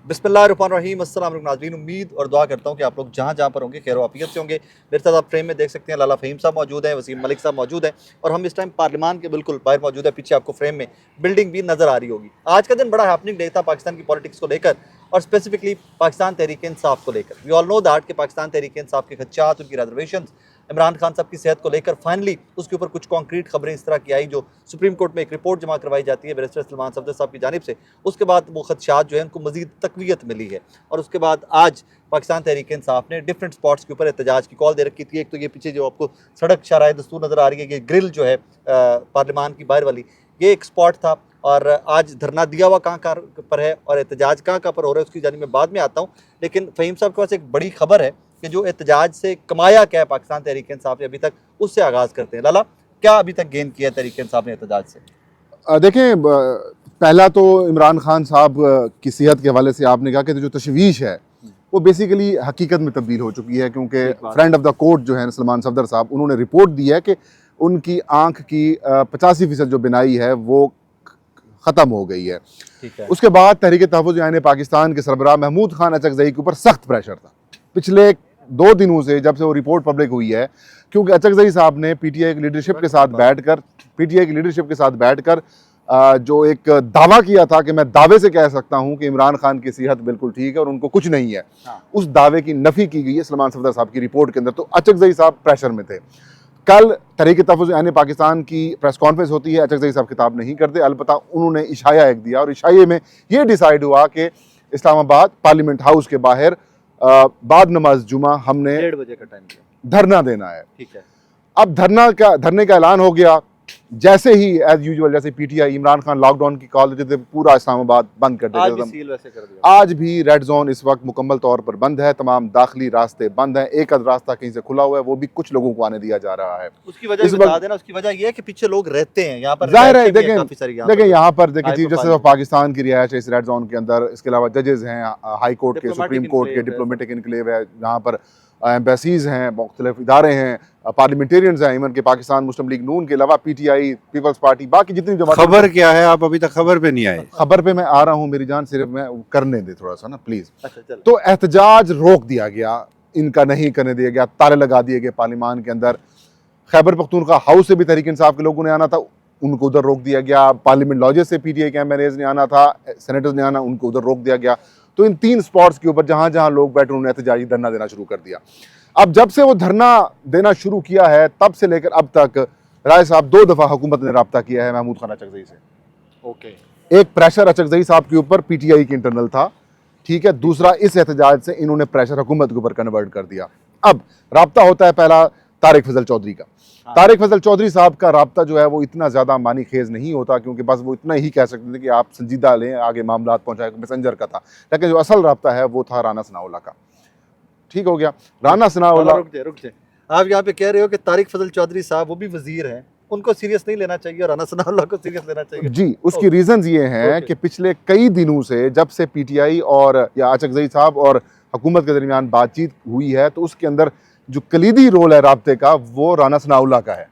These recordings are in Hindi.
बिस्मिल्लाहिर्रहमानिर्रहीम। अस्सलाम वालेकुम नाज़रीन, उम्मीद और दुआ करता हूँ कि आप लोग जहाँ जहाँ पर होंगे खैर आफियत से होंगे। मेरे साथ आप फ्रेम में देख सकते हैं लाला फ़हीम साहब मौजूद हैं, वसीम मलिक साहब मौजूद हैं और हम इस टाइम पार्लियामान के बिल्कुल बाहर मौजूद है। पीछे आपको फ्रेम में बिल्डिंग भी नज़र आ रही होगी। आज का दिन बड़ा हैपनिंग डे था पाकिस्तान की पॉलिटिक्स को लेकर और स्पेसिफिकली पाकिस्तान तहरीक-ए-इंसाफ को लेकर। वी ऑल नो दैट कि पाकिस्तान तहरीक-ए-इंसाफ के खदशात, उनकी रिजर्वेशन, इमरान खान साहब की सेहत को लेकर फाइनली उसके ऊपर कुछ कॉन्क्रीट खबरें इस तरह की आई जो सुप्रीम कोर्ट में एक रिपोर्ट जमा करवाई जाती है बैरिस्टर सलमान सफदर साहब की जानिब से। उसके बाद वो खदशात जो है उनको मजीद तकवीत मिली है और उसके बाद आज पाकिस्तान तहरीक-ए-इंसाफ ने डिफरेंट स्पॉट्स के ऊपर एहतजाज की कॉल दे रखी थी। एक तो ये पीछे जो आपको सड़क शाहराह दस्तूर नज़र आ रही है, ये ग्रिल जो है पार्लियामान की बाहर वाली, ये एक स्पॉट था और आज धरना दिया हुआ कहाँ पर है और एहतजाज कहाँ पर हो रहा है उसकी जानिब में बाद में आता हूँ। लेकिन फ़हीम साहब के पास एक बड़ी खबर है कि जो एहतजाज से कमाया क्या है पाकिस्तान तहरीक-ए-इंसाफ ने अभी तक, उससे आगाज़ करते हैं। लाला, क्या अभी तक गेन किया तहरीक-ए-इंसाफ ने एहतजाज से? देखें, पहला तो इमरान खान साहब की सेहत के हवाले से आपने कहा कि जो तशवीश है वो बेसिकली हकीकत में तब्दील हो चुकी है, क्योंकि फ्रेंड ऑफ द कोर्ट जो है सलमान सफदर साहब, उन्होंने रिपोर्ट दी है कि उनकी आँख की 85% जो बिनाई है वो ख़त्म हो गई है। उसके बाद तहरीक तहफ़्फ़ुज़ यानी पाकिस्तान के सरबराह महमूद खान अचकज़ई के ऊपर सख्त प्रेशर था पिछले 2 दिनों से, जब से वो रिपोर्ट पब्लिक हुई है, क्योंकि अचकज़ई साहब ने पीटीआई की लीडरशिप के साथ बैठकर जो एक दावा किया था कि मैं दावे से कह सकता हूं कि इमरान खान की सेहत बिल्कुल ठीक है और उनको कुछ नहीं है, उस दावे की नफ़ी की गई है सलमान सफदर साहब की रिपोर्ट के अंदर। तो अचकज़ई साहब प्रेशर में थे। कल तहरीक तहफ़्फ़ुज़ यानी पाकिस्तान की प्रेस कॉन्फ्रेंस होती है, अचकज़ई साहब खिताब नहीं करते, अलबत्ता उन्होंने इशाया एक दिया और इशाये में ये डिसाइड हुआ कि इस्लामाबाद पार्लियामेंट हाउस के बाहर बाद नमाज जुमा हमने 1:30 बजे का टाइम दिया, धरना देना है। ठीक है। अब धरने का ऐलान हो गया। जैसे ही एज यूजुअल, जैसे पीटीआई, इमरान खान लॉकडाउन की कॉल देते थे, पूरा इस्लामाबाद बंद कर देते थे। आज भी रेड जोन इस वक्त मुकम्मल तौर पर बंद है, तमाम दाखिली रास्ते बंद हैं, एक आध रास्ता कहीं से खुला हुआ है, वो भी कुछ लोगों को आने दिया जा रहा है। उसकी वजह बता देना। उसकी वजह ये है कि पीछे लोग रहते हैं यहाँ पर, जाहिर है। देखें यहाँ पर चीफ जस्टिस ऑफ पाकिस्तान की रिहायश है इस रेड जोन के अंदर, इसके अलावा जजेस हैं हाई कोर्ट के, सुप्रीम कोर्ट के, डिप्लोमेटिक इनक्लेव है जहाँ पर एम्बेसीज हैं, मुख्तलिफ इदारे हैं, पार्लियामेंटेरियंस हैं, इवन के पाकिस्तान मुस्लिम लीग नून के अलावा पीटीआई, पीपल्स पार्टी, बाकी जितनी जमात। खबर क्या है? आप अभी तक खबर पे नहीं आए। खबर पे मैं आ रहा हूँ मेरी जान, सिर्फ मैं करने दे थोड़ा सा ना प्लीज। तो एहतजाज रोक दिया गया, इनका नहीं करने दिया गया, ताले लगा दिए गए पार्लियामान के अंदर। खैबर पख्तूनख्वा हाउस से भी तहरीक इंसाफ के लोगों ने आना था, उनको उधर रोक दिया गया। पार्लियामेंट लॉजेस से पीटीआई के एमएलएज ने आना था, सेनेटर्स ने आना, उनको उधर रोक दिया गया। तो इन 3 स्पॉट्स के ऊपर जहाँ जहाँ लोग बैठे उन्होंने एहतजाजी धरना देना शुरू कर दिया। अब जब से वो धरना देना शुरू किया है तब से लेकर अब तक राय साहब 2 दफ़ा हुकूमत ने रब्ता किया है महमूद खान अचकज़ई से। एक प्रेशर अचकज़ई साहब के ऊपर पीटीआई के इंटरनल था, ठीक है। दूसरा, इस एहतजाज से इन्होंने प्रेशर हुकूमत के ऊपर कन्वर्ट कर दिया। अब रब्ता होता है पहला तारिक फजल चौधरी का। तारिक फजल चौधरी साहब का रब्ता जो है वो इतना ज़्यादा मानी खेज नहीं होता, क्योंकि बस वो इतना ही कह सकते थे कि आप संजीदा लें, आगे मामलात पहुँचाए, मैसेंजर का था। लेकिन जो असल रब्ता है वो था राना सनाउल्लाह का। ठीक हो गया। राना सनाउल्लाह, रुक दे। आप यहाँ पे कह रहे हो कि तारिक फजल चौधरी साहब वो भी वजीर हैं, उनको सीरियस नहीं लेना चाहिए और राना सनाउल्लाह को सीरियस लेना चाहिए? जी, उसकी रीजंस ये हैं कि पिछले कई दिनों से जब से पीटीआई और या अचकज़ई साहब और हुकूमत के दरमियान बातचीत हुई है, तो उसके अंदर जो कलीदी रोल है राब्ते का वो राना सनाउल्लाह का है।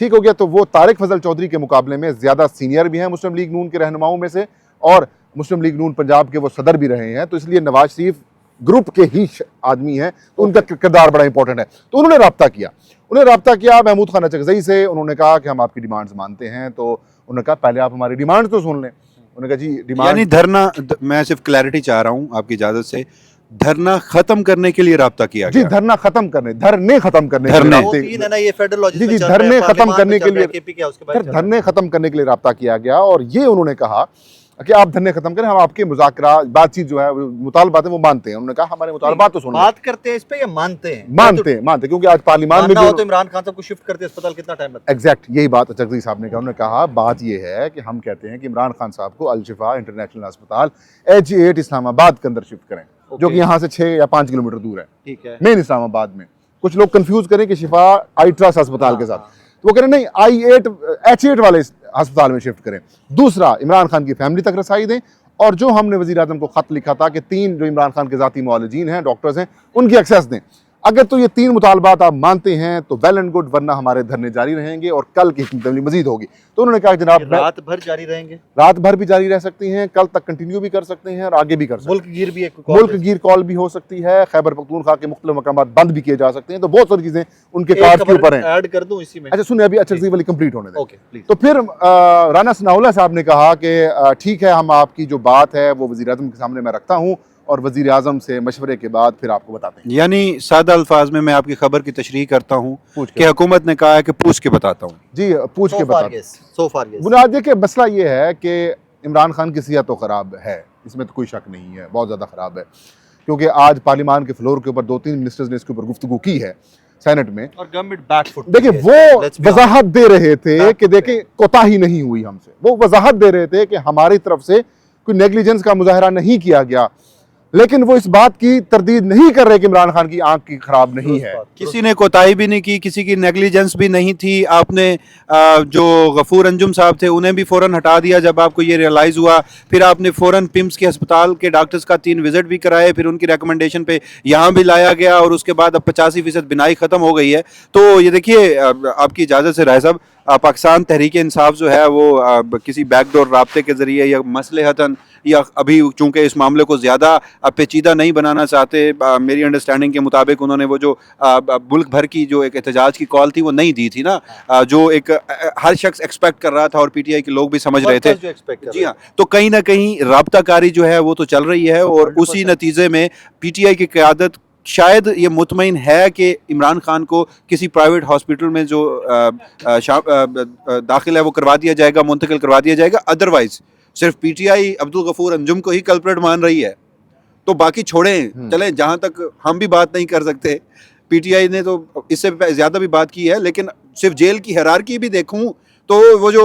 ठीक हो गया। तो वो तारिक फजल चौधरी के मुकाबले में ज़्यादा सीनियर भी हैं मुस्लिम लीग नून के रहनुमाओं में से, और मुस्लिम लीग नून पंजाब के वो सदर भी रहे हैं, तो इसलिए नवाज शरीफ ग्रुप के ही आदमी हैं, तो उनका किरदार बड़ा इंपॉर्टेंट है। तो उन्होंने रब्ता किया महमूद खान अचकज़ई से। उन्होंने कहा कि हम आपकी डिमांड्स मानते हैं। तो उन्होंने कहा पहले आप हमारी डिमांड्स तो सुन लें। उन्होंने कहा जी डिमांड, यानी धरना, मैं सिर्फ क्लैरिटी चाह रहा हूँ आपकी इजाजत से, धरना खत्म करने के लिए रब्ता किया गया? जी, धरने खत्म करने के लिए, धरने खत्म करने के लिए रब्ता किया गया। और ये उन्होंने कहा कि आप धरने खत्म करें, हम आपके मुज़ाकरा बातचीत जो है मुतालबात है वो मानते हैं। उन्होंने कहा हमारे मुतालबात तो सुनो। बात करते हैं इस पे या मानते हैं? मानते क्योंकि आज पार्लियामान में तो इमरान खान साहब को शिफ्ट करते अस्पताल कितना टाइम लगता है? एग्जैक्ट यही बात अचकज़ई साहब ने कहा। उन्होंने कहा बात ये है कि हम कहते हैं कि इमरान खान साहब को अल शिफा इंटरनेशनल अस्पताल H8 इस्लामाबाद के अंदर शिफ्ट करें, जो कि यहाँ से 6 या 5 किलोमीटर दूर है, ठीक है, मेन इस्लामाबाद में। कुछ लोग कंफ्यूज करें कि शिफा आई ट्रस्ट अस्पताल के साथ, तो वो कह रहे नहीं, H8 वाले अस्पताल में शिफ्ट करें। दूसरा, इमरान खान की फैमिली तक रसाई दें, और जो हमने वज़ीर आज़म को ख़त लिखा था कि 3 जो इमरान खान के ज़ाती मुआलिजीन हैं, डॉक्टर्स हैं, उनकी एक्सेस दें। अगर तो ये 3 मुतालबात आप मानते हैं तो वेल एंड गुड, वरना हमारे धरने जारी रहेंगे और कल की हिकमत अमली मजीद होगी। तो उन्होंने कहा जनाब रात भर जारी रहेंगे, रात भर भी जारी रह सकती हैं, कल तक कंटिन्यू भी कर सकते हैं और आगे भी कर सकते हैं। मुल्क गिर भी एक कॉल मुल्क गिर कॉल भी हो सकती है, खैबर पख्तूनख्वा के मुख्तलिफ मकामात बंद भी किए जा सकते हैं। तो बहुत सारी चीजें उनके कार्ड के ऊपर हैं। ऐड कर दूं इसी में। अच्छा सुनिए, अभी अच्छा वाली कंप्लीट होने दें। Okay please. तो फिर राना सनाउल्लाह साहब ने कहा कि ठीक है, हम आपकी जो बात है वो वज़ीर आज़म के सामने मैं रखता हूँ और वज़ीर आज़म से मशवरे के बाद फिर आपको बताते हैं। यानी सादा अल्फाज में मैं आपकी खबर की तशरीह करता हूँ पूछ कि हुकूमत ने कहा है कि पूछ के बताता हूँ। जी पूछ के बताते हैं। सो फार यस। बुनियाद देखिए, मसला ये है कि इमरान खान की सेहत तो ख़राब है, इसमें तो कोई शक नहीं है, बहुत ज़्यादा ख़राब है। क्योंकि आज पार्लियामान के फ्लोर के ऊपर 2-3 मिनिस्टर्स ने इसके ऊपर गुफ्तगू की है सेनेट में, और गवर्नमेंट बैक फुट। देखिए वो वजाहत दे रहे थे कि देखिए कोताही नहीं हुई हमसे, वो वजाहत दे रहे थे कि हमारी तरफ से कोई नेग्लिजेंस का मुजाहरा नहीं किया गया, लेकिन वो इस बात की तरदीद नहीं कर रहे कि इमरान खान की आंख की खराब नहीं है। किसी ने कोताही भी नहीं की, किसी की नेग्लिजेंस भी नहीं थी। आपने जो गफूर अंजुम साहब थे उन्हें भी फ़ौरन हटा दिया जब आपको ये रियलाइज़ हुआ। फिर आपने फ़ौरन पिम्स के अस्पताल के डॉक्टर्स का 3 विजिट भी कराए, फिर उनकी रिकमेंडेशन पे यहाँ भी लाया गया और उसके बाद अब 85% बिनाई ख़त्म हो गई है। तो ये देखिए, आपकी इजाज़त से राय साहब, पाकिस्तान तहरीक इंसाफ जो है वो किसी बैकडोर राब्ते के ज़रिए या मसलहतन या अभी चूंकि इस मामले को ज़्यादा पेचीदा नहीं बनाना चाहते, मेरी अंडरस्टैंडिंग के मुताबिक उन्होंने वो जो मुल्क भर की जो एक एहतजाज की कॉल थी वो नहीं दी थी ना, जो एक हर शख्स एक्सपेक्ट कर रहा था और पीटीआई के लोग भी समझ रहे थे। जी हाँ, तो कहीं ना कहीं राब्ताकारी जो है वो तो चल रही है और उसी नतीजे में पीटीआई की क़यादत शायद ये मुतमईन है कि इमरान खान को किसी प्राइवेट हॉस्पिटल में जो दाखिल है वो करवा दिया जाएगा, मुंतकिल करवा दिया जाएगा। अदरवाइज सिर्फ पीटीआई अब्दुल गफूर अंजुम को ही कल्प्रेट मान रही है, तो बाकी छोड़ें, चलें, जहां तक हम भी बात नहीं कर सकते। पीटीआई ने तो इससे ज़्यादा भी बात की है, लेकिन सिर्फ जेल की हिरारकी भी देखूं तो वो जो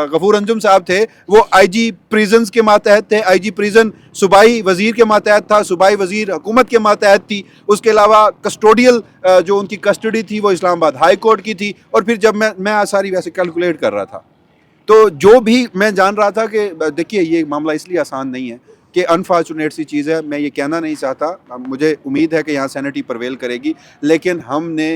गफूर अंजुम साहब थे वो आईजी प्रिजन्स के मातहत थे। आईजी प्रिजन सूबाई वज़ीर के मातहत था, सूबाई वज़ीर हुकूमत के मातहत थी। उसके अलावा कस्टोडियल जो उनकी कस्टडी थी वो इस्लामाबाद हाई कोर्ट की थी। और फिर जब मैं सारी वैसे कैलकुलेट कर रहा था तो जो भी मैं जान रहा था कि देखिए ये मामला इसलिए आसान नहीं है कि अनफॉर्चुनेट सी चीज़ है, मैं ये कहना नहीं चाहता, मुझे उम्मीद है कि यहाँ सेनेट ही प्रवेल करेगी, लेकिन हमने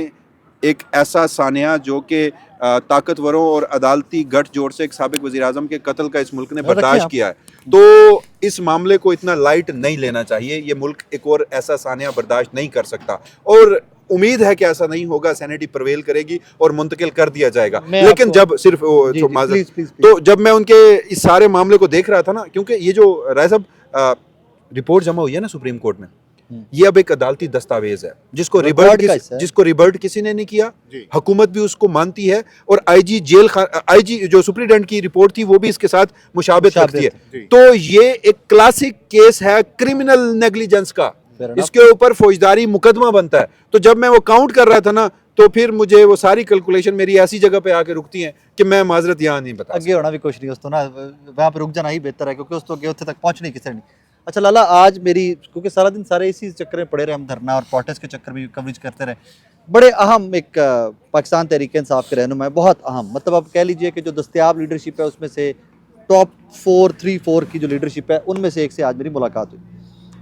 एक ऐसा सानिया जो कि ताकतवरों और अदालती गठजोड़ से एक साबिक वज़ीर आज़म के कत्ल का इस मुल्क ने बर्दाश्त किया है, तो इस मामले को इतना लाइट नहीं लेना चाहिए। ये मुल्क एक और ऐसा सानिया बर्दाश्त नहीं कर सकता और उम्मीद है कि ऐसा नहीं होगा, सेनेट ही प्रवेल करेगी और मुंतकिल कर दिया जाएगा। लेकिन जब सिर्फ तो जब मैं उनके इस सारे मामले को देख रहा था ना, क्योंकि ये जो राय साहब रिपोर्ट जमा हुई है ना सुप्रीम कोर्ट में, ये अब एक अदालती दस्तावेज है जिसको रिबर्ट किसी ने नहीं किया, हुकूमत भी उसको मानती है और आईजी जो सुप्रीडेंट की रिपोर्ट थी वो भी इसके साथ मुशाबित रखती है। तो ये एक क्लासिक केस है क्रिमिनल नेग्लिजेंस का, इसके ऊपर फौजदारी मुकदमा बनता है। तो जब मैं वो काउंट कर रहा था ना, तो फिर मुझे वो सारी कैलकुलेशन मेरी ऐसी जगह पे आके रुकती हैं कि मैं माजरत यहाँ नहीं बता आगे होना भी कुछ नहीं, उसको ना वहाँ पे रुक जाना ही बेहतर है, क्योंकि उसको उत्थे तक पहुँचने किसी नहीं। अच्छा लाला, आज मेरी, क्योंकि सारा दिन सारे इसी चक्कर में पड़े रहे हम, धरना और प्रोटेस्ट के चक्कर में कवरेज करते रहे, बड़े अहम एक पाकिस्तान तहरीक इंसाफ के रहनुमा है, बहुत अहम, मतलब आप कह लीजिए कि जो दस्तयाब लीडरशिप है उसमें से टॉप 4 की जो लीडरशिप है उनमें से एक से आज मेरी मुलाकात हुई।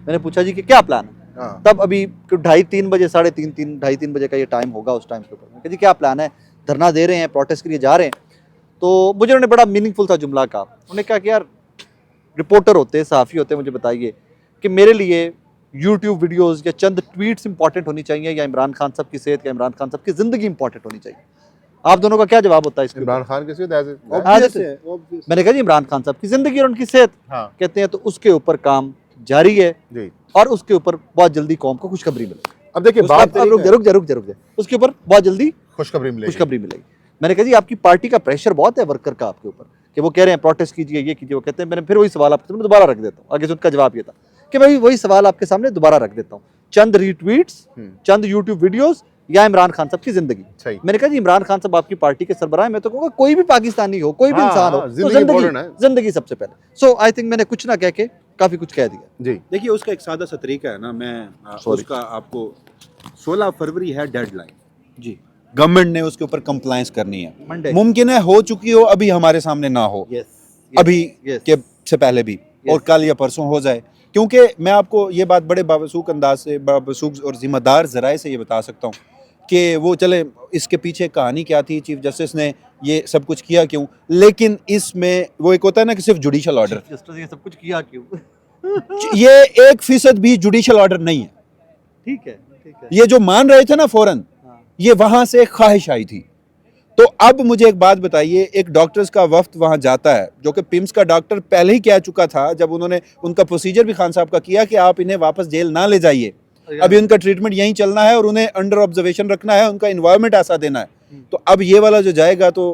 मैंने पूछा जी कि क्या प्लान है, तब अभी 2:30-3 बजे, 2:30 बजे का ये टाइम होगा, उस टाइम के ऊपर मैं कहा जी क्या प्लान है, धरना दे रहे हैं, प्रोटेस्ट के लिए जा रहे हैं। तो मुझे उन्होंने बड़ा मीनिंगफुल सा जुमला कहा, उन्होंने कहा कि यार रिपोर्टर होते, सहाफ़ी होते, मुझे बताइए कि मेरे लिए यूट्यूब वीडियोस या चंद ट्वीट्स इंपॉर्टेंट होनी चाहिए या इमरान खान साहब की सेहत या इमरान खान साहब की ज़िंदगी इंपॉर्टेंट होनी चाहिए। आप दोनों का क्या जवाब होता है इसके? इमरान खान की सेहत मैंने कहा जी इमरान खान साहब की ज़िंदगी और उनकी सेहत, कहते हैं तो उसके ऊपर काम जारी है और उसके ऊपर बहुत जल्दी कौम को खुशखबरी मिलेगी। अब देखिए बात, रुक जा, उसके ऊपर बहुत जल्दी खुशखबरी मिलेगी। मैंने कहा जी आपकी पार्टी का प्रेशर बहुत है वर्कर का आपके ऊपर कि वो कह रहे हैं प्रोटेस्ट कीजिए, ये कीजिए, वो कहते हैं। मैंने फिर वही सवाल आपके सामने दोबारा रख देता हूँ, आगे से उनका जवाब ये था कि मैं वही सवाल आपके सामने दोबारा रख देता हूँ, चंद रीट्वीट्स, चंद यूट्यूब वीडियोस या इमरान खान साहब की जिंदगी। मैंने कहा जी इमरान खान साहब आपकी पार्टी के सरबराह, मैं तो कहूँगा कोई भी पाकिस्तानी हो, कोई भी इंसान हो, तो जिंदगी सबसे पहले। सो आई थिंक मैंने कुछ ना कह के काफी कुछ कह दिया जी। देखिए उसका एक सादा सा तरीका है ना, मैं उसका आपको 16 फरवरी है डेडलाइन जी, गवर्नमेंट ने उसके ऊपर कंप्लायंस करनी है। मुमकिन है हो चुकी हो, अभी हमारे सामने ना हो, अभी के से पहले भी और कल या परसों हो जाए, क्योंकि मैं आपको ये बात बड़े बावसूख अंदाज से, बावसूख और जिम्मेदार ज़राए से ये बता सकता हूँ कि वो चले इसके पीछे कहानी क्या थी, चीफ जस्टिस ने ये सब कुछ किया क्यों, लेकिन इसमें वो एक होता है ना कि सिर्फ जुडिशल ऑर्डर, जस्टिस ये सब कुछ किया क्यों? ये 1% भी जुडिशल ऑर्डर नहीं है। ठीक है, ठीक है। ये जो मान रहे थे ना फौरन, हाँ। ये वहां से ख्वाहिश आई थी। तो अब मुझे एक बात बताइए, एक डॉक्टर्स का वफ्द वहां जाता है, जो कि पिम्स का डॉक्टर पहले ही कह चुका था जब उन्होंने उनका प्रोसीजर भी खान साहब का किया कि आप इन्हें वापस जेल ना ले जाइए, अभी उनका ट्रीटमेंट यहीं चलना है और उन्हें अंडर ऑब्जर्वेशन रखना है, उनका इन्वायरमेंट ऐसा देना है। तो अब ये वाला जो जाएगा तो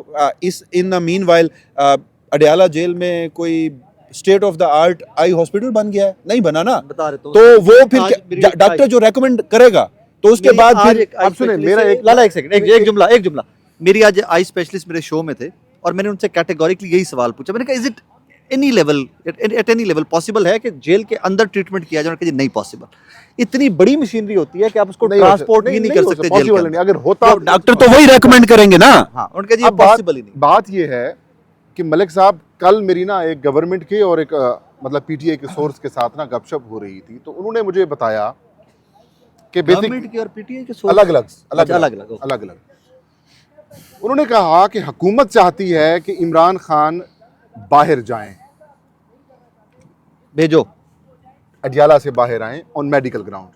इस in mean while Adiala jail में कोई state of the art eye hospital बन गया है, नहीं बना ना, बता रहे तो वो आज फिर मेरी डॉक्टर जो रेकमेंड करेगा तो उसके बाद फिर आप सुने, मेरा एक लाला एक सेकंड, एक जुमला। मेरी आज आई स्पेशलिस्ट मेरे शो में थे और मैंने उनसे कैटेगोरिकली यही सवाल पूछा। मैंने कहा is it any level, at any level possible है कि जेल के अंदर ट्रीटमेंट किया जाए? नहीं पॉसिबल। इतनी बड़ी मशीनरी होती है कि आप उसको ट्रांसपोर्ट ही नहीं कर सकते जेल के पॉसिबल अंदर। नहीं। अगर होता डॉक्टर तो वही रेकमेंड करेंगे ना। हाँ, उनका जी अब बात पॉसिबल ही नहीं। बात ये है कि मलिक साहब, कल मेरी ना एक गवर्नमेंट के और एक मतलब पीटीआई के सोर्स के साथ ना गपशप हो रही थी, तो उन्होंने मुझे बताया कि गवर्नमेंट की और पीटीआई के अलग अलग अलग अलग उन्होंने कहा कि हुकूमत चाहती है कि इमरान खान बाहर जाएं, भेजो, अडयाला से बाहर आएं ऑन मेडिकल ग्राउंड।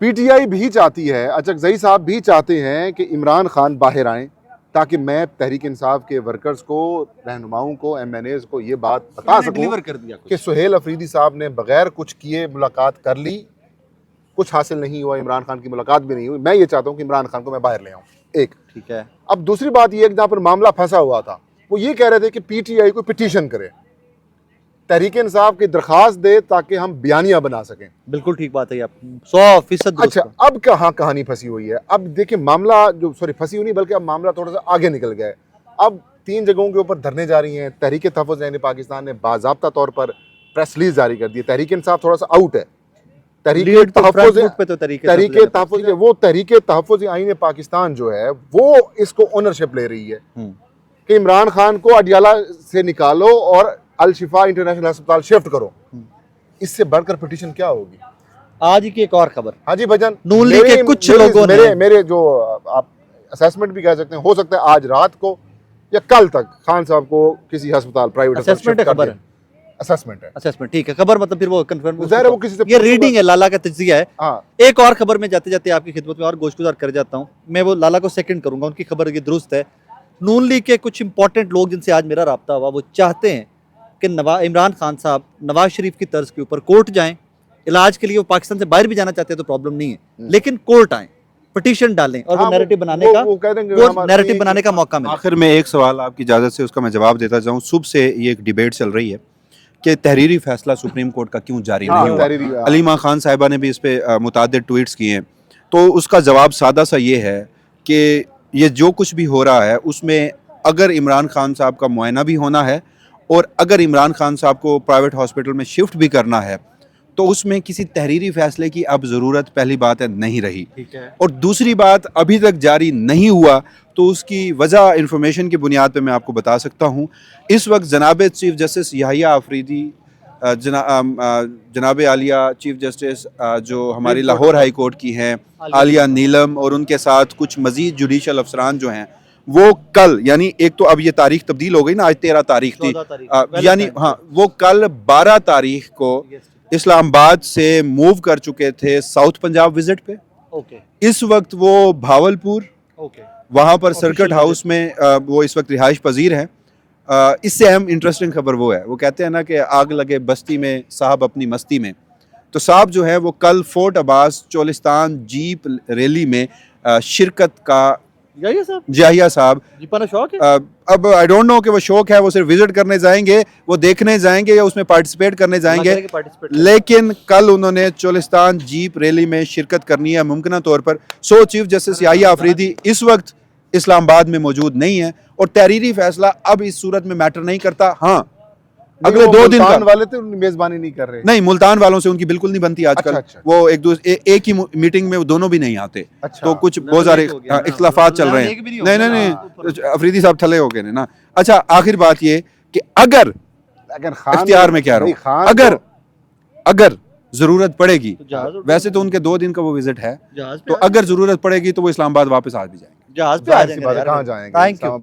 पीटीआई भी चाहती है, अचकजई साहब भी चाहते हैं कि इमरान खान बाहर आएं ताकि मैं तहरीक इंसाफ के वर्कर्स को, रहनुमाओं को, एमएनएज को ये बात बता सकूं डिलीवर कर दिया कि सुहेल अफरीदी साहब ने बगैर कुछ किए मुलाकात कर ली, कुछ हासिल नहीं हुआ, इमरान खान की मुलाकात भी नहीं हुई। मैं ये चाहता हूं कि इमरान खान को मैं बाहर ले आऊं। एक ठीक है। अब दूसरी बात ये, जहाँ पर मामला फंसा हुआ था, वो ये कह रहे थे कि पीटीआई को पिटीशन करे, तहरीक इंसाफ की दरखास्त दे ताकि हम बयानियां बना सकें। बिल्कुल ठीक बात है आप 100% अच्छा, अब कहाँ कहानी फंसी हुई है? अब देखिए मामला जो फंसी हुई नहीं, बल्कि अब मामला थोड़ा सा आगे निकल गया है। अब 3 जगहों के ऊपर धरने जारी हैं। तहरीक तहफ़्फ़ुज़ पाकिस्तान ने बाज़ाब्ता तौर पर प्रेस रिलीज जारी कर दी है। तहरीक इंसाफ थोड़ा सा आउट है। तहरीक तहफ़्फ़ुज़ वो तहरीक तहफ़्फ़ुज़ आईन पाकिस्तान जो है वो इसको ओनरशिप ले रही है कि इमरान खान को अडयाला से निकालो और अल शिफा इंटरनेशनल अस्पताल शिफ्ट करो। इससे बढ़कर पिटीशन क्या होगी? आज की एक और खबर, हाँ जी भजन, नून लीग के कुछ लोगों ने मेरे जो आप असेसमेंट भी कह सकते हैं, हो सकता है आज रात को या कल तक खान साहब को किसी अस्पताल, प्राइवेट असेसमेंट है, खबर है, असेसमेंट है, असेसमेंट, ठीक है, खबर मतलब फिर वो कंफर्म, ज़ाहिर है वो किसी से ये रीडिंग है, लाला का तज्जिया है। हाँ, एक और खबर में जाते जाते आपकी खिदमत में और गोश्तगुजार कर जाता हूँ। मैं वो लाला को सेकंड करूंगा, उनकी खबर ये दुरुस्त है। नून लीग के कुछ इंपॉर्टेंट लोग जिनसे आज मेरा रब्ता हुआ, वो चाहते हैं कि इमरान खान साहब नवाज शरीफ की तर्ज के ऊपर कोर्ट जाएं इलाज के लिए। वो पाकिस्तान से बाहर भी जाना चाहते हैं तो प्रॉब्लम नहीं है, लेकिन कोर्ट आएं, पिटीशन डालें और वो नैरेटिव बनाने का मौका मिले। आखिर में एक सवाल आपकी इजाज़त से उसका मैं जवाब देता जाऊँ। सुबह से ये एक डिबेट चल रही है कि तहरीरी फैसला सुप्रीम कोर्ट का क्यों जारी नहीं हुआ। अलीमा खान साहिबा ने भी इस पर मुतादिद ट्वीट्स किए हैं। तो उसका जवाब सादा सा ये है कि ये जो कुछ भी हो रहा है उसमें अगर इमरान खान साहब का मुआयना भी होना है और अगर इमरान खान साहब को प्राइवेट हॉस्पिटल में शिफ्ट भी करना है तो उसमें किसी तहरीरी फैसले की अब ज़रूरत, पहली बात है, नहीं रही। ठीक है। और दूसरी बात, अभी तक जारी नहीं हुआ तो उसकी वजह इंफॉर्मेशन की बुनियाद पे मैं आपको बता सकता हूँ। इस वक्त जनाब चीफ जस्टिस याहिया आफरीदी, जनाब आलिया चीफ जस्टिस जो हमारी लाहौर हाई कोर्ट की हैं, आलिया नीलम, और उनके साथ कुछ मजीद जुडिशल अफसरान जो हैं, वो कल, यानी एक तो अब ये तारीख तब्दील हो गई ना, आज 13 तारीख थी, यानी हाँ, वो कल 12 तारीख को इस्लामाबाद से मूव कर चुके थे साउथ पंजाब विजिट पे। इस वक्त वो भावलपुर, वहाँ पर सर्किट हाउस में वो इस वक्त रिहाइश पजीर हैं। इससे अहम इंटरेस्टिंग खबर वो है, वो कहते हैं ना कि आग लगे बस्ती में साहब अपनी मस्ती में। तो साहब जो है वो कल fort Abbas Cholistan jeep rally में शिरकत का, जाहिया साहब, शौक है? अब आई डोंट नो कि वो शौक है, वो सिर्फ विजिट करने जाएंगे, वो देखने जाएंगे या उसमें पार्टिसिपेट करने जाएंगे, लेकिन कल उन्होंने चोलिस्तान जीप रैली में शिरकत करनी है मुमकिन तौर पर। So chief justice Yahya Afridi इस वक्त इस्लामाबाद में मौजूद नहीं है और तहरीरी फैसला अब इस सूरत में मैटर नहीं करता। हाँ, अगले 2 दिन वाले थे, मेजबानी नहीं कर रहे। नहीं, मुल्तान वालों से उनकी बिल्कुल नहीं बनती आजकल। अच्छा। वो एक ही मीटिंग में वो दोनों भी नहीं आते। अच्छा। तो कुछ बहुत सारे इख्तलाफात चल रहे हैं। नहीं, अफरीदी साहब ठले हो गए ना। अच्छा, आखिर बात ये कि अगर इख्तियार में कह रहा हूँ, अगर जरूरत पड़ेगी, तो जहाज वैसे तो उनके 2 दिन का वो विजिट है, जहाज तो अगर जरूरत पड़ेगी तो वो इस्लामाबाद वापस आ भी जाएंगे। जहाज पे आ जाहिर सी जाएंगे बात है, यार। कहाँ जाएंगे थैंक यू। इस्लामाबाद